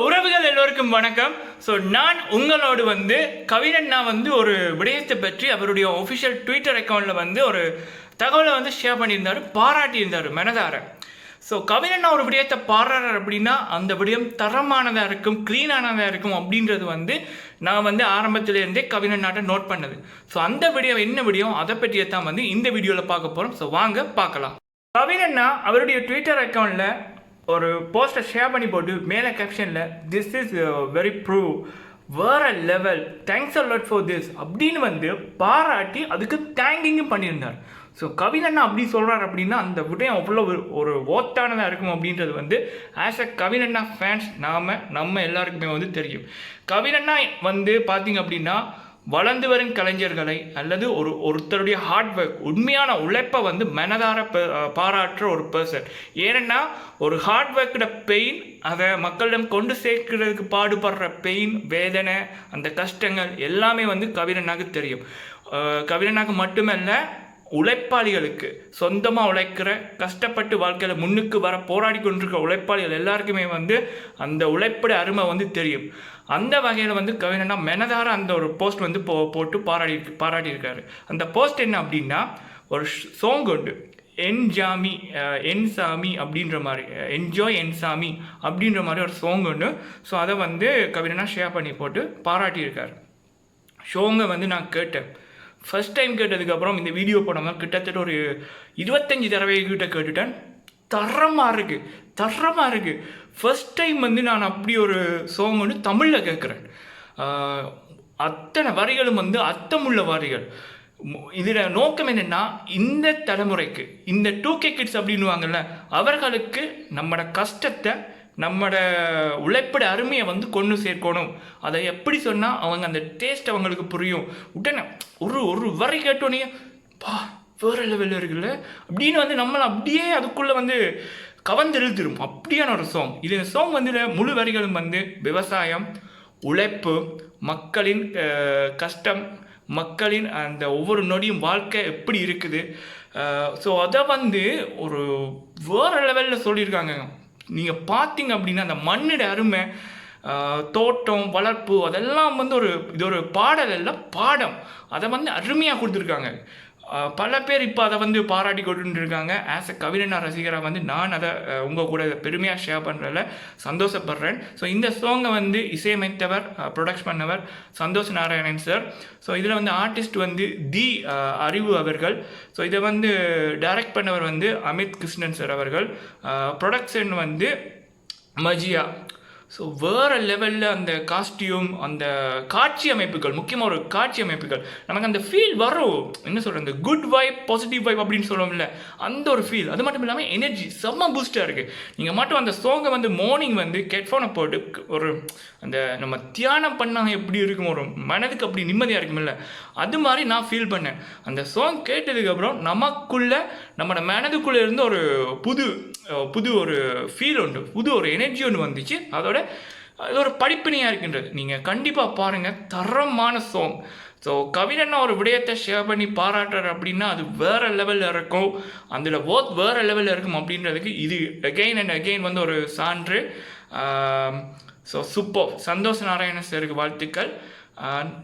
உறவுகள் எல்லோருக்கும் வணக்கம். நான் உங்களோடு கவினண்ணா ஒரு விடயத்தை பற்றி அவருடைய ஒஃபிஷியல் ட்விட்டர் அக்கௌண்ட்டில் ஒரு தகவலை ஷேர் பண்ணியிருந்தார், பாராட்டியிருந்தார் மனதார. கவினண்ணா ஒரு விடயத்தை பாடுறாரு அப்படின்னா அந்த விடயம் தரமானதாக இருக்கும், க்ளீனானதாக இருக்கும் அப்படின்றது நான் ஆரம்பத்திலேருந்தே கவினண்ணாட்ட நோட் பண்ணது. அந்த விடயம் என்ன விடயம் அதை பற்றியை தான் இந்த வீடியோவில் பார்க்க போகிறோம். வாங்க பார்க்கலாம். கவினண்ணா அவருடைய ட்விட்டர் அக்கௌண்ட்டில் ஒரு போஸ்டர் ஷேர் பண்ணி போட்டு மேலே கேப்ஷனில் திஸ் இஸ் வெரி ப்ரூவ், வேற level, thanks a lot for this அப்படின்னு பாராட்டி அதுக்கு தேங்கிங்கும் பண்ணியிருந்தார். கவினண்ணா அப்படி சொல்கிறார் அப்படின்னா அந்த விடயம் அவ்வளோ ஒரு ஓத்தானதாக இருக்கும் அப்படின்றது ஆஸ் அ கவினண்ணா ஃபேன்ஸ் நம்ம எல்லாருக்குமே தெரியும். கவினண்ணா பார்த்தீங்க அப்படின்னா வளர்ந்து வரும் கலைஞர்களை அல்லது ஒருத்தருடைய ஹார்ட் ஒர்க், உண்மையான உழைப்பை மனதார பாராட்டுற ஒரு பர்சன். ஏன்னா ஒரு ஹார்ட் ஒர்க்கோட பெயின், அதை மக்களிடம் கொண்டு சேர்க்கிறதுக்கு பாடுபடுற பெயின், வேதனை, அந்த கஷ்டங்கள் எல்லாமே கவினண்ணாக்கு தெரியும். கவினண்ணாக்கு மட்டுமல்ல, உழைப்பாளிகளுக்கு, சொந்தமாக உழைக்கிற, கஷ்டப்பட்டு வாழ்க்கையில் முன்னுக்கு வர போராடி கொண்டிருக்கிற உழைப்பாளிகள் எல்லாருக்குமே அந்த உழைப்போட அருமை தெரியும். அந்த வகையில் கவினண்ணா மெனதார அந்த ஒரு போஸ்ட் போட்டு பாராட்டியிருக்காரு. அந்த போஸ்ட் என்ன அப்படின்னா, ஒரு சாங் உண்டு, என் ஜாமி என் சாமி அப்படின்ற மாதிரி, என்ஜாய் என் சாமி அப்படின்ற மாதிரி ஒரு சாங் உண்டு. அதை கவினண்ணா ஷேர் பண்ணி போட்டு பாராட்டியிருக்காரு. ஷோங்கை நான் கேட்டேன். ஃபஸ்ட் டைம் கேட்டதுக்கப்புறம் இந்த வீடியோ போனோம்னா கிட்டத்தட்ட ஒரு 25 தடவை கிட்ட கேட்டுட்டேன். தரமாக இருக்குது. ஃபஸ்ட் டைம் நான் அப்படி ஒரு சாங் தமிழில் கேட்குறேன். அத்தனை வரிகளும் அர்த்தமுள்ள வரிகள். இதில் நோக்கம் என்னென்னா, இந்த தலைமுறைக்கு, இந்த 2K கிட்ஸ் அப்படின்வாங்கல்ல, அவர்களுக்கு நம்மளோட கஷ்டத்தை, நம்மளோட உழைப்போட அருமையை கொண்டு சேர்க்கணும். அதை எப்படி சொன்னால் அவங்க அந்த டேஸ்ட் அவங்களுக்கு புரியும். உடனே ஒரு வரி கேட்டோன்னே பா வேறு லெவலில் இருக்குல்ல அப்படின்னு நம்மளை அப்படியே அதுக்குள்ளே கவர்ந்து இழுத்துரும். அப்படியான ஒரு சாங் இது. இந்த சாங் முழு வரிகளும் விவசாயம், உழைப்பு, மக்களின் கஷ்டம், மக்களின் அந்த ஒவ்வொரு நொடியும் வாழ்க்கை எப்படி இருக்குது. அதை ஒரு வேறு லெவலில் சொல்லியிருக்காங்க. நீங்கள் பார்த்தீங்க அப்படின்னா அந்த மண்ணோட அருமை, தோட்டம், வளர்ப்பு, அதெல்லாம் இது ஒரு பாடல் எல்லாம் பாடம். அதை அருமையாக கொடுத்துருக்காங்க. பல பேர் இப்போ அதை பாராட்டி கொண்டு இருக்காங்க. ஆஸ் அ கவினண்ணா ரசிகராக நான் அதை உங்கள் கூட பெருமையாக ஷேர் பண்ணுறதில் சந்தோஷப்படுறேன். இந்த சாங்கை இசையமைத்தவர், ப்ரொடக்ஷன் பண்ணவர் சந்தோஷ் நாராயணன் சார். இதில் ஆர்டிஸ்ட் தி அறிவு அவர்கள். இதை டைரக்ட் பண்ணவர் அமித் கிருஷ்ணன் சார் அவர்கள். ப்ரொடக்ஷன் மஜியா. வேறு லெவலில் அந்த காஸ்டியூம், அந்த காட்சி அமைப்புகள், முக்கியமாக ஒரு காட்சி அமைப்புகள் நமக்கு அந்த ஃபீல் வரும். என்ன சொல்கிறேன், இந்த குட் வைப், பாசிட்டிவ் வைப் அப்படின்னு சொல்லுவோம்ல, அந்த ஒரு ஃபீல். அது மட்டும் இல்லாமல் எனர்ஜி செம்ம பூஸ்டாக இருக்குது. நீங்கள் மட்டும் அந்த சாங்கை மார்னிங் ஹெட்ஃபோனை போட்டு ஒரு அந்த நம்ம தியானம் பண்ணால் எப்படி இருக்கும், ஒரு மனதுக்கு அப்படி நிம்மதியாக இருக்குமில்ல, அது மாதிரி நான் ஃபீல் பண்ணேன். அந்த சாங் கேட்டதுக்கப்புறம் நமக்குள்ளே, நம்மளோட மனதுக்குள்ளே இருந்து ஒரு புது ஒரு ஃபீல் உண்டு, புது ஒரு எனர்ஜி ஒன்று வந்துச்சு. அதோட அது ஒரு படிப்பினையாக இருக்கின்றது. நீங்கள் கண்டிப்பாக பாருங்கள், தரமான சாங். கவினண்ணா ஒரு விடயத்தை ஷேர் பண்ணி பாராட்டுறாரு அப்படின்னா அது வேறு லெவலில் இருக்கும், அதில் வேறு லெவலில் இருக்கும் அப்படின்றதுக்கு இது அகெயின் அண்ட் அகெயின் ஒரு சான்று. சூப்பர். சந்தோஷ் நாராயணன் சாருக்கு வாழ்த்துக்கள்.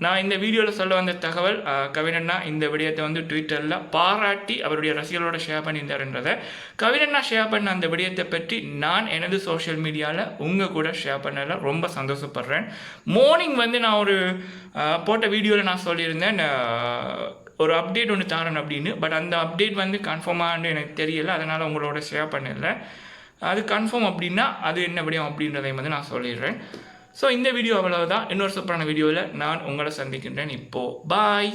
நான் இந்த வீடியோவில் சொல்ல வந்த தகவல், கவினண்ணா இந்த விடயத்தை ட்விட்டரில் பாராட்டி அவருடைய ரசிகர்களோட ஷேர் பண்ணியிருந்தாருன்றதை, கவினண்ணா ஷேர் பண்ண அந்த விடயத்தை பற்றி நான் எனது சோஷியல் மீடியாவில் உங்கள் கூட ஷேர் பண்ணல ரொம்ப சந்தோஷப்படுறேன். மார்னிங் நான் ஒரு போட்ட வீடியோவில் நான் சொல்லியிருந்தேன் ஒரு அப்டேட் ஒன்று தரேன் அப்படின்னு. பட் அந்த அப்டேட் கன்ஃபார்மானு எனக்கு தெரியலை, அதனால் உங்களோட ஷேர் பண்ணலை. அது கன்ஃபார்ம் அப்படின்னா அது என்ன விடயம் அப்படின்றதை நான் சொல்லிடுறேன். இந்த வீடியோ அவ்வளவுதான். இன்னொரு சூப்பரான வீடியோவில் நான் உங்களை சந்திக்கின்றேன். இப்போது பாய்.